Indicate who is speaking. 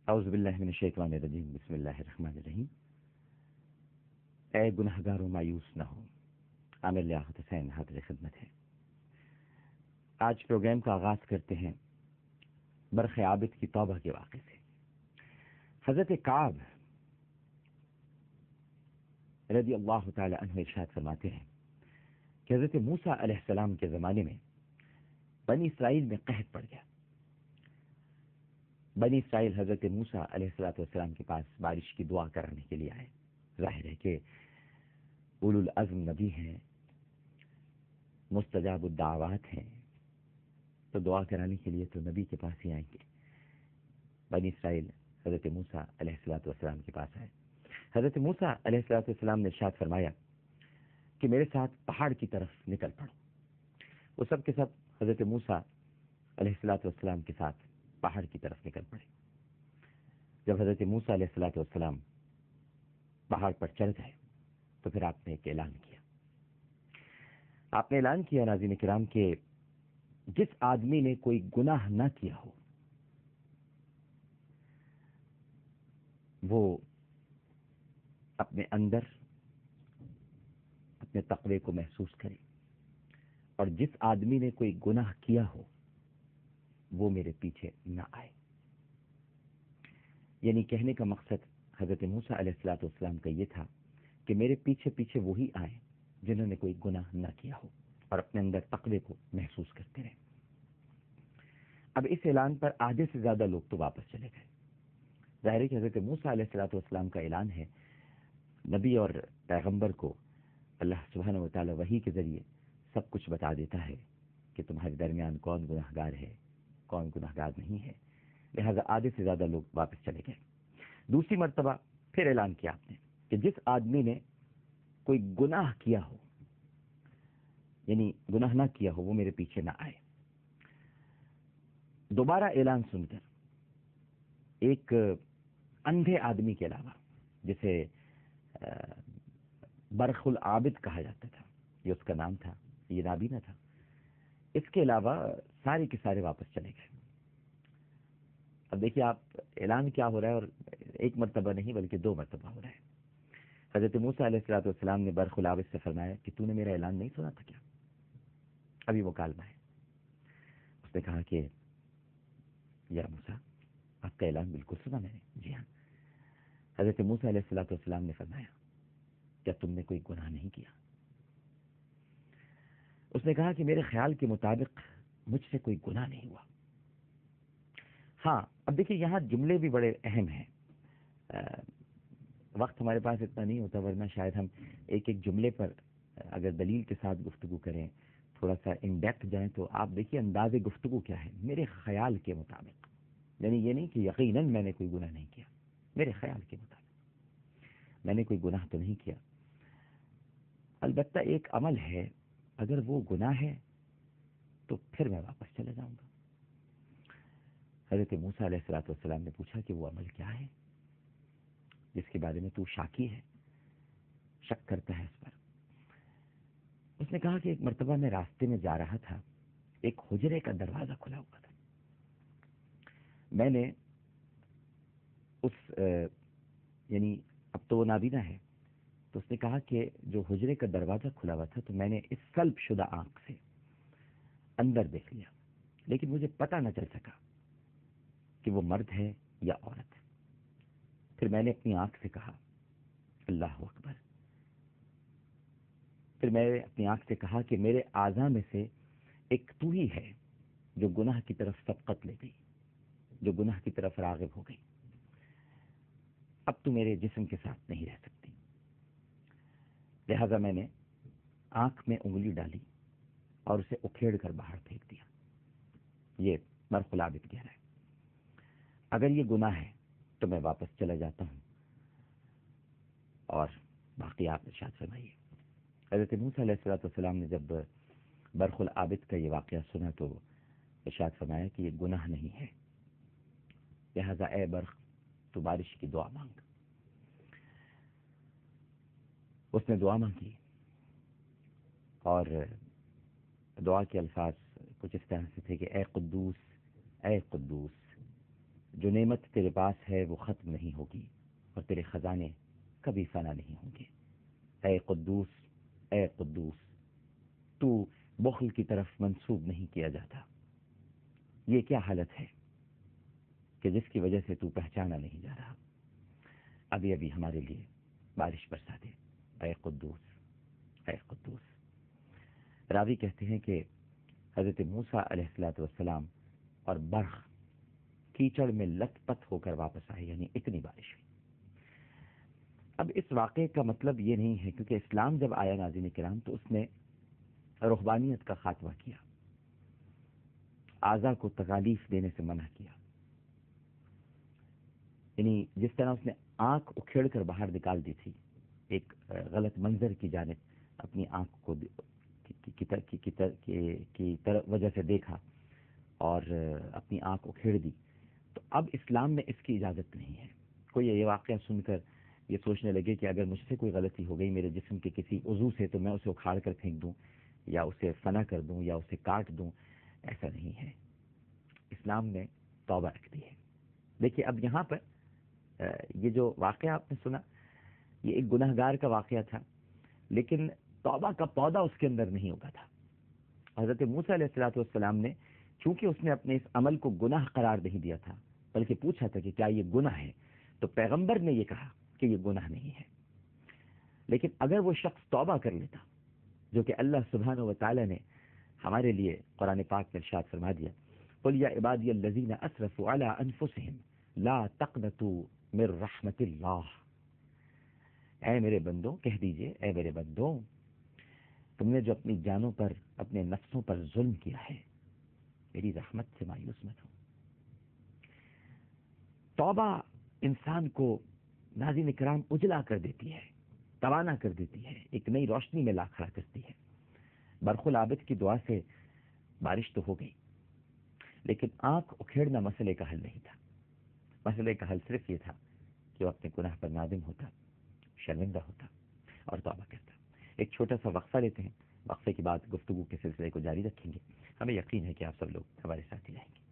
Speaker 1: اعوذ باللہ من الشیطان الرجیم، بسم اللہ الرحمن الرحیم۔ اے گنہگاروں مایوس نہ ہو، عامر لیاقت حسین حاضر خدمت ہے۔ آج پروگرام کا آغاز کرتے ہیں برخ عابد کی توبہ کے واقعے سے۔ حضرت کعب رضی اللہ تعالی عنہ ارشاد فرماتے ہیں کہ حضرت موسیٰ علیہ السلام کے زمانے میں بنی اسرائیل میں قحط پڑ گیا۔ بنی اسرائیل حضرت موسیٰ علیہ السلام کے پاس بارش کی دعا کرانے کے لیے آئے۔ ظاہر ہے کہ اولو العزم نبی ہیں، مستجاب الدعوات ہیں، تو دعا کرانے کے لیے تو نبی کے پاس ہی آئیں گے۔ بنی اسرائیل حضرت موسیٰ علیہ السلام کے پاس آئے۔ حضرت موسیٰ علیہ السلام نے ارشاد فرمایا کہ میرے ساتھ پہاڑ کی طرف نکل پڑو۔ وہ سب کے سب حضرت موسیٰ علیہ السلام کے ساتھ پہاڑ کی طرف نکل پڑے۔ جب حضرت موسیٰ علیہ السلام پہاڑ پر چڑھ گئے تو پھر آپ نے ایک اعلان کیا۔ آپ نے اعلان کیا ناظرین کرام کہ جس آدمی نے کوئی گناہ نہ کیا ہو وہ اپنے اندر اپنے تقوی کو محسوس کرے، اور جس آدمی نے کوئی گناہ کیا ہو وہ میرے پیچھے نہ آئے۔ یعنی کہنے کا مقصد حضرت موسیٰ علیہ السلام کا یہ تھا کہ میرے پیچھے پیچھے وہی آئیں جنہوں نے کوئی گناہ نہ کیا ہو اور اپنے اندر تقوی کو محسوس کرتے رہیں۔ اب اس اعلان پر آدھے سے زیادہ لوگ تو واپس چلے گئے۔ ظاہر ہے کہ حضرت موسیٰ علیہ السلام کا اعلان ہے، نبی اور پیغمبر کو اللہ سبحانہ و تعالی وحی کے ذریعے سب کچھ بتا دیتا ہے کہ تمہارے درمیان کون گناہ گار ہے، کون گناہ گار نہیں ہے، لہذا آدھے سے زیادہ لوگ واپس چلے گئے۔ دوسری مرتبہ پھر اعلان کیا آپ نے کہ جس آدمی نے کوئی گناہ کیا ہو، یعنی گناہ نہ کیا ہو، وہ میرے پیچھے نہ آئے۔ دوبارہ اعلان سن کر ایک اندھے آدمی کے علاوہ، جسے برخ العابد کہا جاتا تھا، یہ اس کا نام تھا، یہ نابینا تھا، اس کے علاوہ سارے کے سارے واپس چلے گئے۔ اب دیکھیے آپ، اعلان کیا ہو رہا ہے، اور ایک مرتبہ نہیں بلکہ دو مرتبہ ہو رہا ہے۔ حضرت موسیٰ علیہ السلام نے برخ العابد سے فرمایا کہ تو نے میرا اعلان نہیں سنا تھا کیا؟ ابھی مکالمہ ہے۔ اس نے کہا کہ یا موسیٰ، آپ کا اعلان بالکل سنا میں نے۔ جی ہاں۔ حضرت موسیٰ علیہ السلام نے فرمایا کیا تم نے کوئی گناہ نہیں کیا؟ اس نے کہا کہ میرے خیال کے مطابق مجھ سے کوئی گناہ نہیں ہوا۔ ہاں، اب دیکھیے یہاں جملے بھی بڑے اہم ہیں۔ وقت ہمارے پاس اتنا نہیں ہوتا، ورنہ شاید ہم ایک ایک جملے پر اگر دلیل کے ساتھ گفتگو کریں، تھوڑا سا ان ڈیپتھ جائیں، تو آپ دیکھیے انداز گفتگو کیا ہے، میرے خیال کے مطابق، یعنی یہ نہیں کہ یقیناً میں نے کوئی گناہ نہیں کیا، میرے خیال کے مطابق میں نے کوئی گناہ تو نہیں کیا۔ البتہ ایک عمل ہے، اگر وہ گناہ ہے تو پھر میں واپس چلا جاؤں گا۔ حضرت موسیٰ علیہ السلام نے پوچھا کہ وہ عمل کیا ہے جس کے بارے میں تو شاکی ہے، شک کرتا ہے اس پر؟ اس نے کہا کہ ایک مرتبہ میں راستے میں جا رہا تھا، ایک حجرے کا دروازہ کھلا ہوا تھا، میں نے اس یعنی اب تو وہ نابینا ہے، تو اس نے کہا کہ جو حجرے کا دروازہ کھلا ہوا تھا تو میں نے اس سلب شدہ آنکھ سے اندر دیکھ لیا، لیکن مجھے پتہ نہ چل سکا کہ وہ مرد ہے یا عورت ہے۔ پھر میں نے اپنی آنکھ سے کہا اللہ اکبر۔ پھر میں نے اپنی آنکھ سے کہا کہ میرے اعضاء میں سے ایک تو ہی ہے جو گناہ کی طرف سبقت لے گئی، جو گناہ کی طرف راغب ہو گئی، اب تو میرے جسم کے ساتھ نہیں رہ سکتی۔ لہذا میں نے آنکھ میں انگلی ڈالی اور اسے اکھیڑ کر باہر پھینک دیا۔ یہ برخ العابد کہہ رہا ہے، اگر یہ گناہ ہے تو میں واپس چلا جاتا ہوں، اور باقی آپ ارشاد فرمائیے۔ حضرت موسیٰ علیہ السلام نے جب برخ العابد کا یہ واقعہ سنا تو ارشاد فرمایا کہ یہ گناہ نہیں ہے، لہذا اے برخ تو بارش کی دعا مانگ۔ اس نے دعا مانگی، اور دعا کے الفاظ کچھ اس طرح سے تھے کہ اے قدوس، اے قدوس، جو نعمت تیرے پاس ہے وہ ختم نہیں ہوگی اور تیرے خزانے کبھی فنا نہیں ہوں گے۔ اے قدوس، اے قدوس، تو بخل کی طرف منسوب نہیں کیا جاتا۔ یہ کیا حالت ہے کہ جس کی وجہ سے تو پہچانا نہیں جا رہا؟ ابھی ابھی ہمارے لیے بارش برسا دے، اے قدوس، اے قدوس۔ راوی کہتے ہیں کہ حضرت موسیٰ علیہ السلام اور برق کیچڑ میں لت پت ہو کر واپس آئے، یعنی اتنی بارش ہوئی۔ اب اس واقعے کا مطلب یہ نہیں ہے، کیونکہ اسلام جب آیا ناظرین کرام تو اس نے رہبانیت کا خاتمہ کیا، اعضا کو تکالیف دینے سے منع کیا، یعنی جس طرح اس نے آنکھ اکھیڑ کر باہر نکال دی تھی، ایک غلط منظر کی جانب اپنی آنکھ کو کی وجہ سے دیکھا اور اپنی آنکھ اکھیڑ دی، تو اب اسلام میں اس کی اجازت نہیں ہے۔ کوئی یہ واقعہ سن کر یہ سوچنے لگے کہ اگر مجھ سے کوئی غلطی ہو گئی میرے جسم کے کسی عضو سے تو میں اسے اکھاڑ کر پھینک دوں یا اسے فنا کر دوں یا اسے کاٹ دوں، ایسا نہیں ہے۔ اسلام نے توبہ رکھ دی ہے۔ دیکھیے اب یہاں پر یہ جو واقعہ آپ نے سنا یہ ایک گناہ گار کا واقعہ تھا، لیکن توبہ کا پودا اس کے اندر نہیں ہوگا تھا۔ حضرت موسیٰ علیہ السلام نے چونکہ اس نے اپنے اس عمل کو گناہ قرار نہیں دیا تھا بلکہ پوچھا تھا کہ کیا یہ گناہ ہے، تو پیغمبر نے یہ کہا کہ یہ گناہ نہیں ہے۔ لیکن اگر وہ شخص توبہ کر لیتا، جو کہ اللہ سبحانہ و تعالی نے ہمارے لیے قرآن پاک میں ارشاد فرما دیا، قل یا عبادی الذین اسرفوا علی انفسہم لا تقنطوا من رحمت اللہ، اے میرے بندوں، کہہ دیجئے اے میرے بندوں، تم نے جو اپنی جانوں پر اپنے نفسوں پر ظلم کیا ہے، میری رحمت سے مایوس مت ہو۔ توبہ انسان کو ناظرین کرام اجلا کر دیتی ہے، توانا کر دیتی ہے، ایک نئی روشنی میں لا کھڑا کرتی ہے۔ برق العابد کی دعا سے بارش تو ہو گئی، لیکن آنکھ اکھیڑنا مسئلے کا حل نہیں تھا۔ مسئلے کا حل صرف یہ تھا کہ وہ اپنے گناہ پر نادم ہوتا، شرمندہ ہوتا اور توبہ کرتا۔ ایک چھوٹا سا وقفہ لیتے ہیں، وقفے کے بعد گفتگو کے سلسلے کو جاری رکھیں گے۔ ہمیں یقین ہے کہ آپ سب لوگ ہمارے ساتھ ہی رہیں گے۔